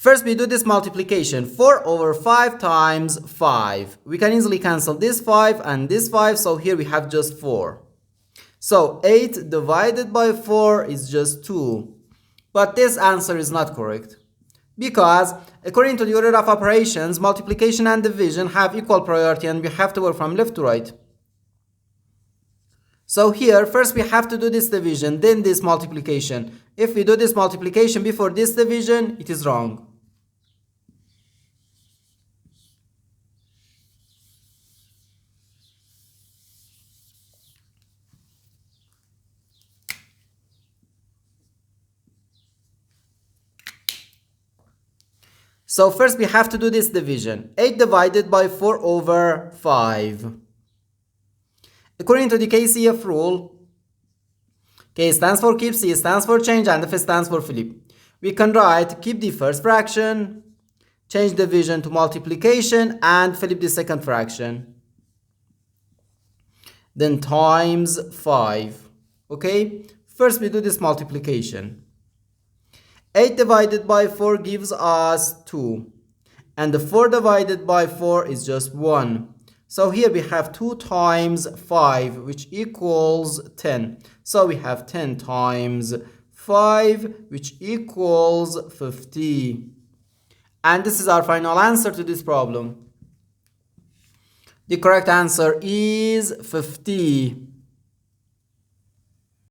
First we do this multiplication. 4 over 5 times 5. We can easily cancel this 5 and this 5, so here we have just 4. So 8 divided by 4 is just 2. But this answer is not correct, because according to the order of operations, multiplication and division have equal priority and we have to work from left to right. So here, first we have to do this division, then this multiplication. If we do this multiplication before this division, it is wrong. So first we have to do this division. 8 divided by 4 over 5. According to the KCF rule, K stands for keep, C stands for change, and F stands for flip. We can write keep the first fraction, change division to multiplication, and flip the second fraction. Then times 5. Okay? First we do this multiplication. 8 divided by 4 gives us 2. And the 4 divided by 4 is just 1. So here we have 2 times 5, which equals 10. So we have 10 times 5, which equals 50. And this is our final answer to this problem. The correct answer is 50.